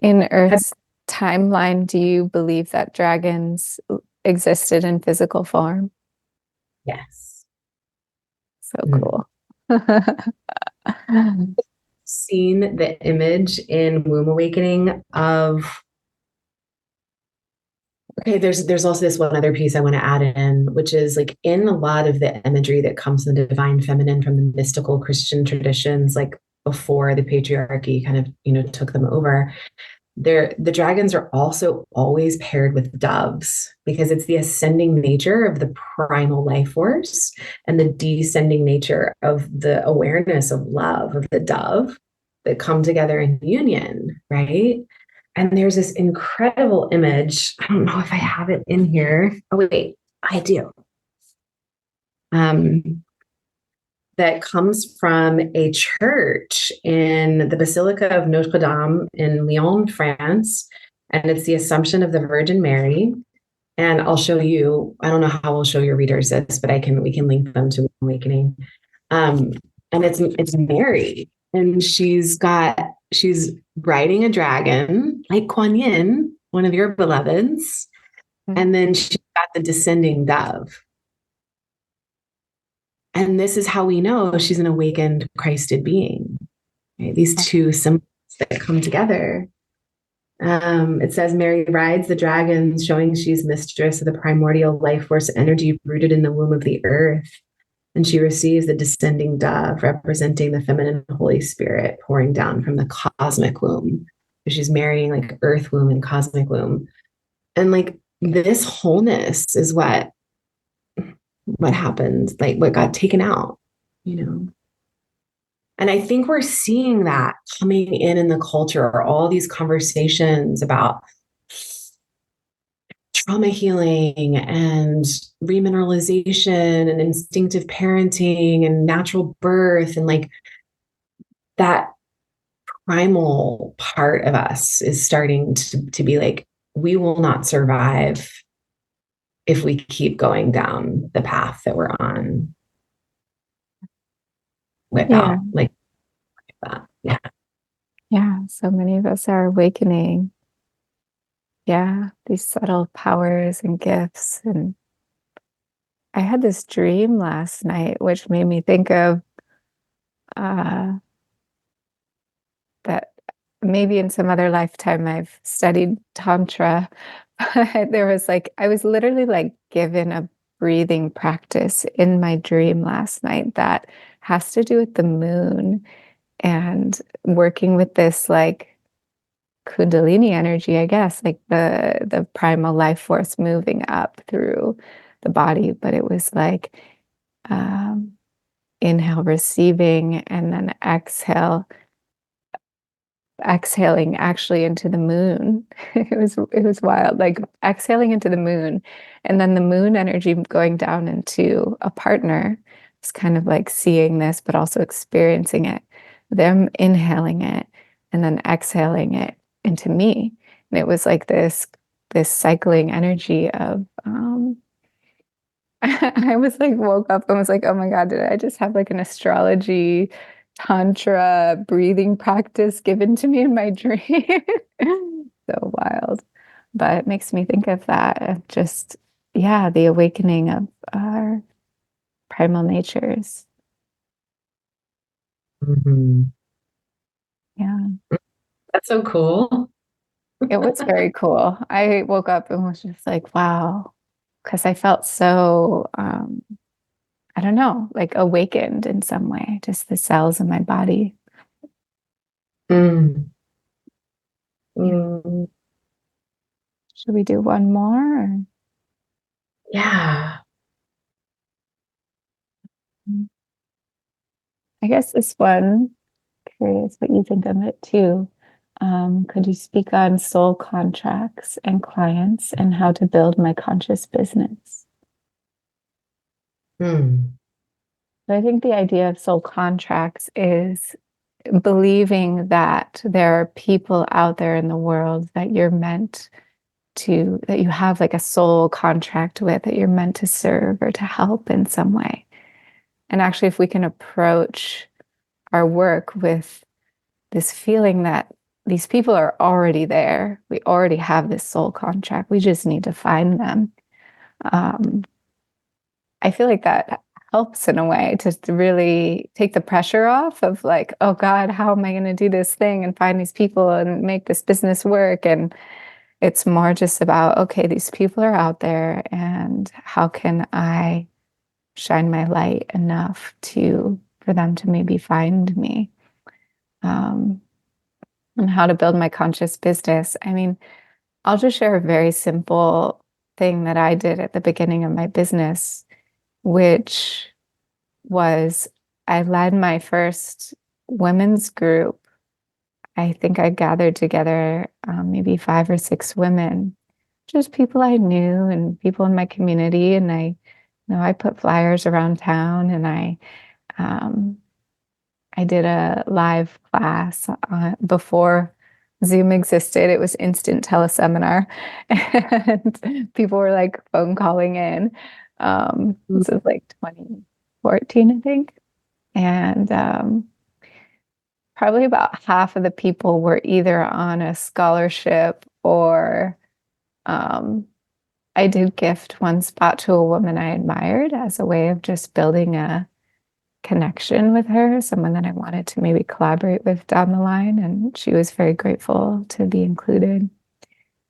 In Earth's timeline, do you believe that dragons existed in physical form? Yes. So cool. Seen the image in Womb Awakening of, okay, there's also this one other piece I want to add in, which is like in a lot of the imagery that comes from the divine feminine from the mystical Christian traditions, like before the patriarchy kind of, took them over. The dragons are also always paired with doves because it's the ascending nature of the primal life force and the descending nature of the awareness of love of the dove that come together in union, right? And there's this incredible image. I don't know if I have it in here. Oh, wait, I do. um, that comes from a church in the Basilica of Notre Dame in Lyon, France. And it's the Assumption of the Virgin Mary. And I'll show you, I don't know how we'll show your readers this, but we can link them to Awakening. Um, and it's Mary. And she's riding a dragon, like Kuan Yin, one of your beloveds. Mm. And then she's got the descending dove. And this is how we know she's an awakened Christed being. Right? These two symbols that come together. It says Mary rides the dragon, showing she's mistress of the primordial life force energy rooted in the womb of the earth. And she receives the descending dove, representing the feminine Holy Spirit pouring down from the cosmic womb. She's marrying like earth womb and cosmic womb. And like this wholeness is what happened, like what got taken out, you know. And I think we're seeing that coming in the culture, all these conversations about trauma healing and remineralization and instinctive parenting and natural birth, and like that primal part of us is starting to be like, we will not survive if we keep going down the path that we're on Yeah. without like that. Yeah. Yeah. So many of us are awakening. Yeah. These subtle powers and gifts. And I had this dream last night, which made me think of uh, that maybe in some other lifetime I've studied Tantra. There was like, I was literally like given a breathing practice in my dream last night that has to do with the moon and working with this like Kundalini energy, I guess, like the primal life force moving up through the body. But it was like um, inhale, receiving, and then exhaling actually into the moon. It was wild, like exhaling into the moon, and then the moon energy going down into a partner. It's kind of like seeing this, but also experiencing it. Them inhaling it and then exhaling it into me. And it was like this cycling energy of I was like woke up and was like, oh my God, did I just have like an astrology tantra breathing practice given to me in my dream? So wild. But it makes me think of that, of just, yeah, the awakening of our primal natures. Mhm. Yeah, That's so cool. it was very cool. I woke up and was just like, wow, because I felt so, I don't know, like awakened in some way, just the cells in my body. Mm. Yeah. Mm. Should we do one more? Yeah. I guess this one, curious what you think of it too. Could you speak on soul contracts and clients and how to build my conscious business? Mm. So I think the idea of soul contracts is believing that there are people out there in the world that you're meant to, that you have like a soul contract with, that you're meant to serve or to help in some way. And actually, if we can approach our work with this feeling that these people are already there, we already have this soul contract, we just need to find them. Um, I feel like that helps in a way to really take the pressure off of like, oh God, how am I going to do this thing and find these people and make this business work? And it's more just about, okay, these people are out there and how can I shine my light enough to for them to maybe find me, um, and how to build my conscious business. I mean, I'll just share a very simple thing that I did at the beginning of my business, which was I led my first women's group. I think I gathered together maybe 5 or 6 women, just people I knew and people in my community. And I No, I put flyers around town and um, I did a live class before Zoom existed. It was instant teleseminar, and people were like phone calling in. This was like 2014, I think. And probably about half of the people were either on a scholarship or um, I did gift one spot to a woman I admired as a way of just building a connection with her, someone that I wanted to maybe collaborate with down the line. And she was very grateful to be included.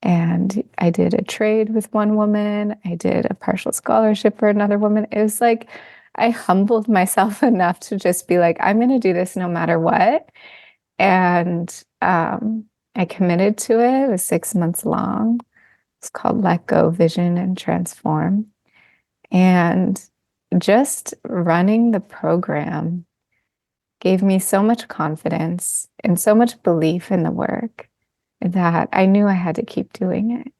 And I did a trade with one woman. I did a partial scholarship for another woman. It was like I humbled myself enough to just be like, I'm going to do this no matter what. And I committed to it. It was 6 months long. It's called Let Go, Vision, and Transform. And just running the program gave me so much confidence and so much belief in the work that I knew I had to keep doing it.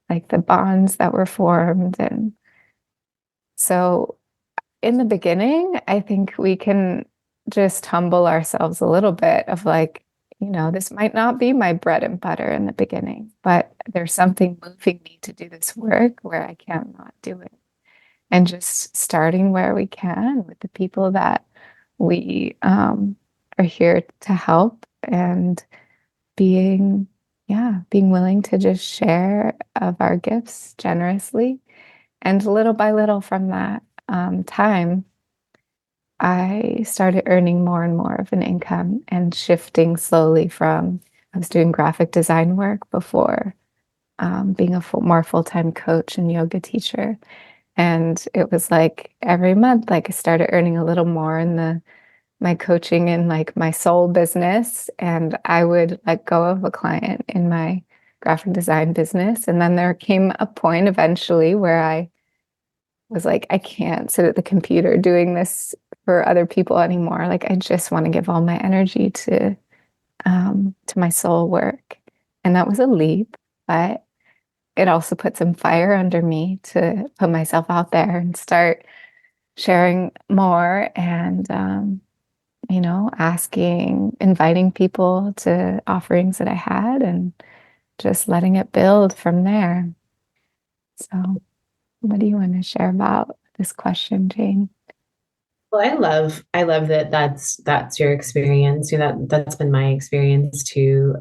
Like the bonds that were formed. And so in the beginning, I think we can just humble ourselves a little bit of like, this might not be my bread and butter in the beginning, but there's something moving me to do this work where I can't not do it. And just starting where we can with the people that we are here to help and being, yeah, being willing to just share of our gifts generously. And little by little from that time, I started earning more and more of an income and shifting slowly from, I was doing graphic design work before being a more full-time coach and yoga teacher. And it was like every month, like I started earning a little more in my coaching and like my soul business. And I would let go of a client in my graphic design business. And then there came a point eventually where I was like, I can't sit at the computer doing this for other people anymore. Like I just want to give all my energy to my soul work. And that was a leap, but it also put some fire under me to put myself out there and start sharing more and inviting people to offerings that I had and just letting it build from there. So, what do you want to share about this question, Jane? Well, I love that that's your experience. That's been my experience too.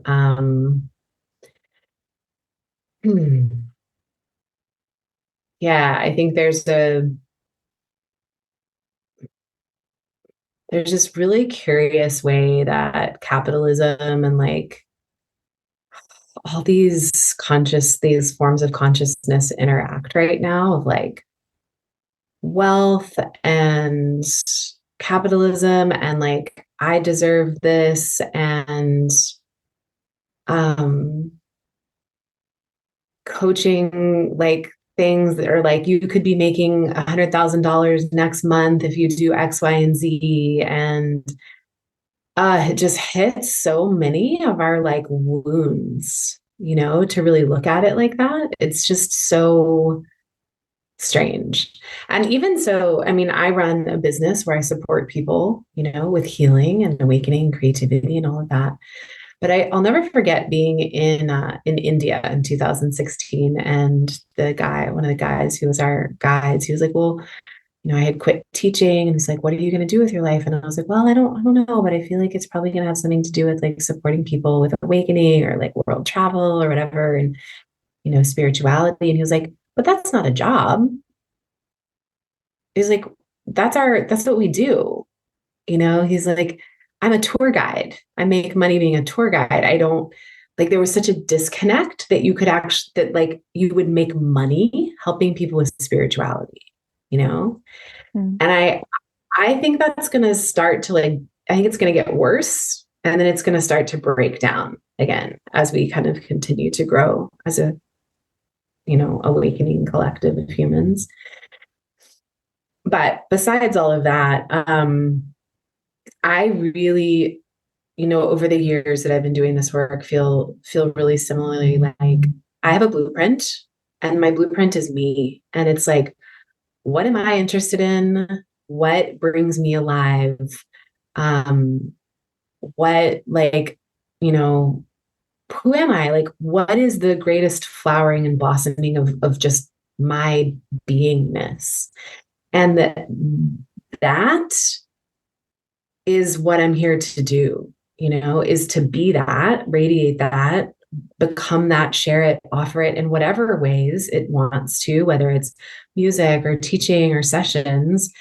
Yeah, I think there's this really curious way that capitalism and like all these forms of consciousness interact right now of like wealth and capitalism and like I deserve this and um coaching like things that are like you could be making $100,000 next month if you do X, Y, and Z. And it just hits so many of our like wounds, to really look at it like that. It's just so strange. And even so, I mean, I run a business where I support people, with healing and awakening, creativity, and all of that. But I'll never forget being in India in 2016, and one of the guys who was our guides, he was like, "Well, I had quit teaching," and he's like, "What are you going to do with your life?" And I was like, "Well, I don't know, but I feel like it's probably going to have something to do with like supporting people with awakening or like world travel or whatever, and spirituality." And he was like, "But that's not a job." He's like, "That's what we do." He's like, I'm a tour guide. I make money being a tour guide. I don't like there was such a disconnect that you could actually that like you would make money helping people with spirituality, you know? Mm. And I think that's gonna start to like I think it's gonna get worse and then it's gonna start to break down again as we kind of continue to grow as a awakening collective of humans. But besides all of that, I really, over the years that I've been doing this work, feel really similarly like I have a blueprint, and my blueprint is me, and it's like what am I interested in? What brings me alive? Um, what, like, you know, who am I? Like, what is the greatest flowering and blossoming of just my beingness? And that is what I'm here to do, is to be that, radiate that, become that, share it, offer it in whatever ways it wants to, whether it's music or teaching or sessions.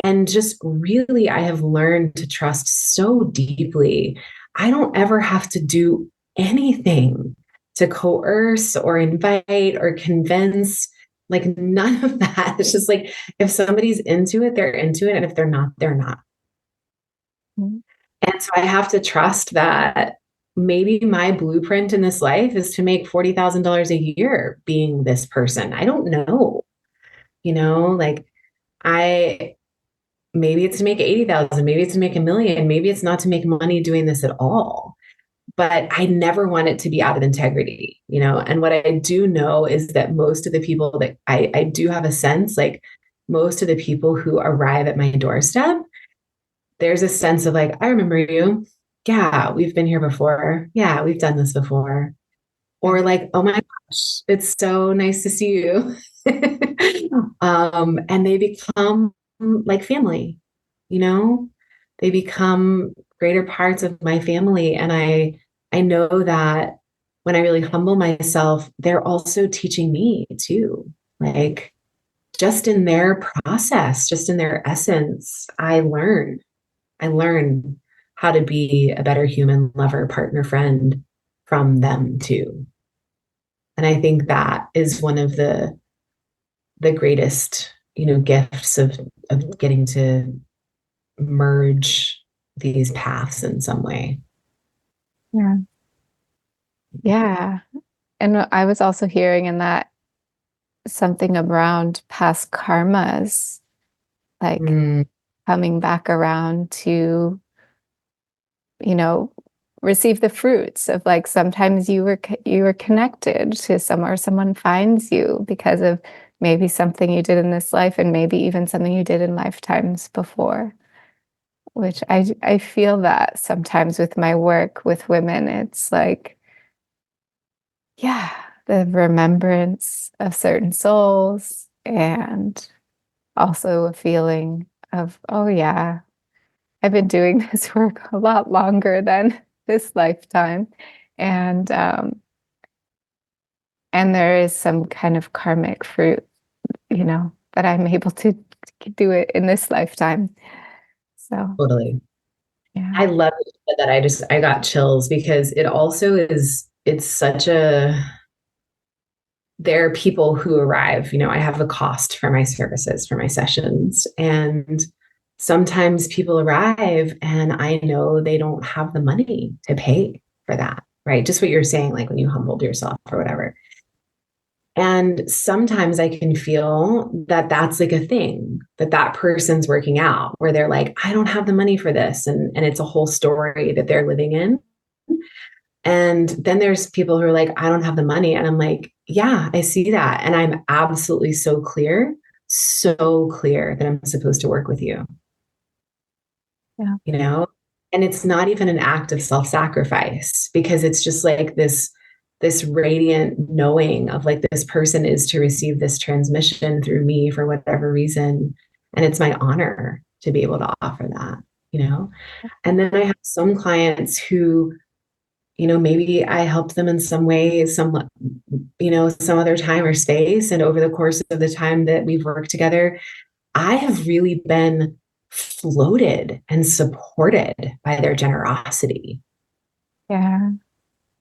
And just really, I have learned to trust so deeply. I don't ever have to do anything to coerce or invite or convince, like none of that. It's just like if somebody's into it, they're into it. And if they're not, they're not. Mhm. And so I have to trust that maybe my blueprint in this life is to make $40,000 a year being this person. I don't know, like I, maybe it's to make 80,000, maybe it's to make 1 million, maybe it's not to make money doing this at all. But I never want it to be out of integrity. And what I do know is that most of the people that I do have a sense, like most of the people who arrive at my doorstep, there's a sense of like, I remember you. Yeah, we've been here before. Yeah, we've done this before. Yeah. Or like, oh my gosh, it's so nice to see you. And they become like family, you know? They become greater parts of my family. And I know that when I really humble myself, they're also teaching me too. Like just in their process, just in their essence, I learn how to be a better human, lover, partner, friend from them too. And I think that is one of the greatest, gifts of getting to merge these paths in some way. Yeah. Yeah. And I was also hearing in that something around past karmas, like Mm, coming back around to, you know, receive the fruits of like sometimes you were connected to someone or someone finds you because of maybe something you did in this life and maybe even something you did in lifetimes before, which I feel that sometimes with my work with women, it's like, yeah, the remembrance of certain souls and also a feeling of, oh yeah, I've been doing this work a lot longer than this lifetime. And and there is some kind of karmic fruit, that I'm able to do it in this lifetime. So totally. yeah. I love that you said that. I got chills because it also it's such a, there are people who arrive, I have a cost for my services, for my sessions. And sometimes people arrive and I know they don't have the money to pay for that, right? Just what you're saying, like when you humbled yourself or whatever. And sometimes I can feel that that's like a thing that that person's working out where they're like, I don't have the money for this. And it's a whole story that they're living in. And then there's people who are like, I don't have the money. And I'm like, yeah, I see that. And I'm absolutely so clear that I'm supposed to work with you, Yeah. you know? And it's not even an act of self-sacrifice because it's just like this radiant knowing of like this person is to receive this transmission through me for whatever reason. And it's my honor to be able to offer that. And then I have some clients who maybe I helped them in some way, some other time or space. And over the course of the time that we've worked together, I have really been floated and supported by their generosity. Yeah.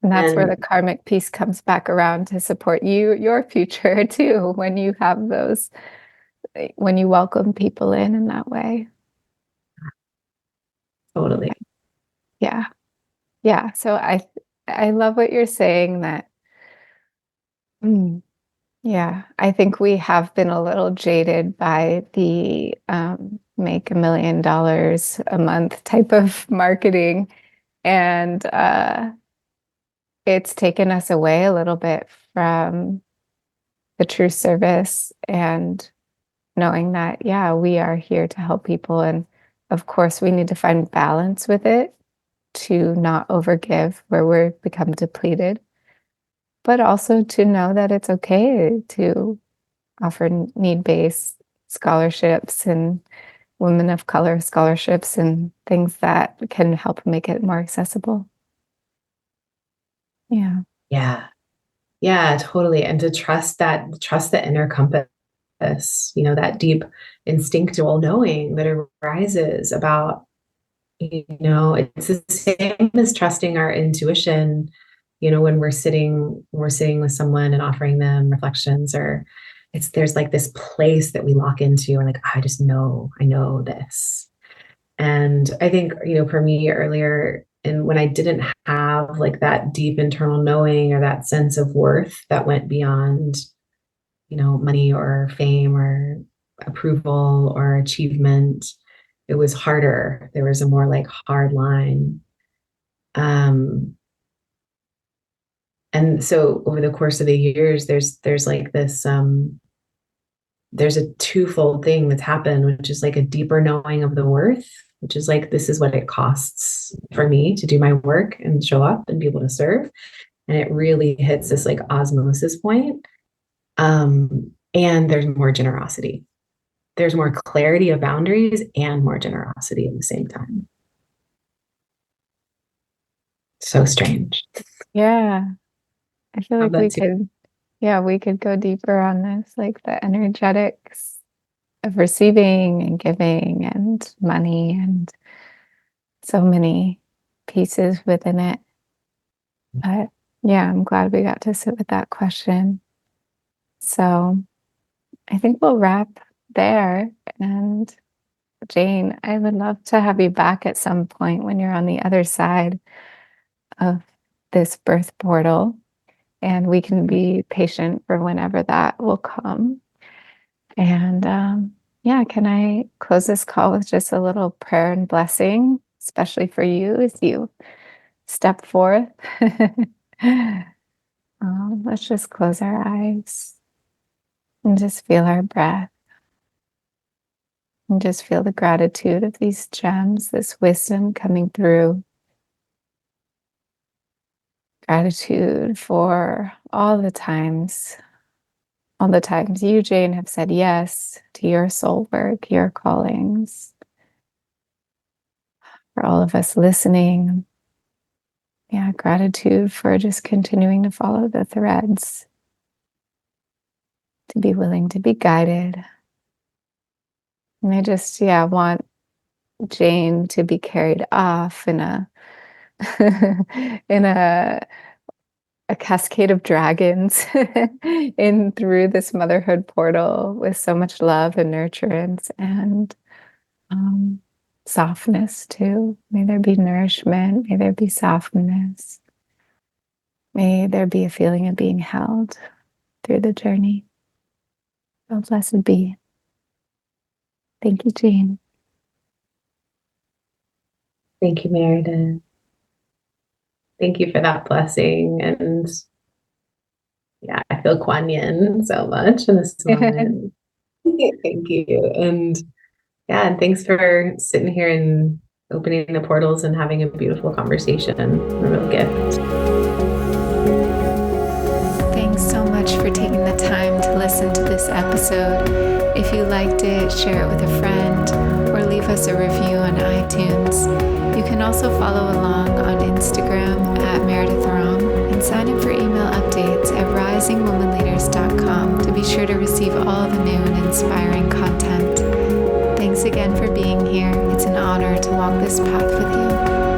And that's where the And karmic piece comes back around to support your future too, when you have those, when you welcome people in that way. totally. Yeah. Yeah. So I love what you're saying that, mm, yeah, I think we have been a little jaded by the make $1 million a month type of marketing. And it's taken us away a little bit from the true service and knowing that, yeah, we are here to help people. And of course, we need to find balance with it to not overgive where we become depleted, but also to know that it's okay to offer need-based scholarships and women of color scholarships and things that can help make it more accessible. Yeah. Yeah. Yeah, totally. And to trust the inner compass, that deep instinctual knowing that arises about, it's the same as trusting our intuition, when we're sitting with someone and offering them reflections, or there's like this place that we lock into and like, I know this. And I think, for me earlier, and when I didn't have like that deep internal knowing or that sense of worth that went beyond, money or fame or approval or achievement, it was harder. There was a more like hard line. Um, and so over the course of the years, there's like this there's a twofold thing that's happened, which is like a deeper knowing of the worth, which is like, this is what it costs for me to do my work and show up and be able to serve. And it really hits this like osmosis point. And there's more generosity. There's more clarity of boundaries and more generosity at the same time. So strange. Yeah. I feel How like that too. we could go deeper on this, like the energetics of receiving and giving and money and so many pieces within it. But yeah, I'm glad we got to sit with that question. So I think we'll wrap there. And Jane, I would love to have you back at some point when you're on the other side of this birth portal, and we can be patient for whenever that will come. And yeah, can I close this call with just a little prayer and blessing, especially for you as you step forth? Let's just close our eyes and just feel our breath and just feel the gratitude of these gems, this wisdom coming through. Gratitude for all the times you, Jane, have said yes to your soul work, your callings. For all of us listening, yeah, gratitude for just continuing to follow the threads, to be willing to be guided. And I just, want Jane to be carried off in a in a cascade of dragons in through this motherhood portal with so much love and nurturance and softness too. May there be nourishment. May there be softness. May there be a feeling of being held through the journey. So blessed be. Thank you, Jean. Thank you, Meredith. Thank you for that blessing. And yeah, I feel Kuan Yin so much in this moment. Thank you. And yeah, and thanks for sitting here and opening the portals and having a beautiful conversation. A real gift. Thanks so much for taking the time to listen to this episode. If you liked it, share it with a friend or leave us a review on iTunes. You can also follow along on Instagram at Meredith Wrong and sign up for email updates at risingwomanleaders.com to be sure to receive all the new and inspiring content. Thanks again for being here. It's an honor to walk this path with you.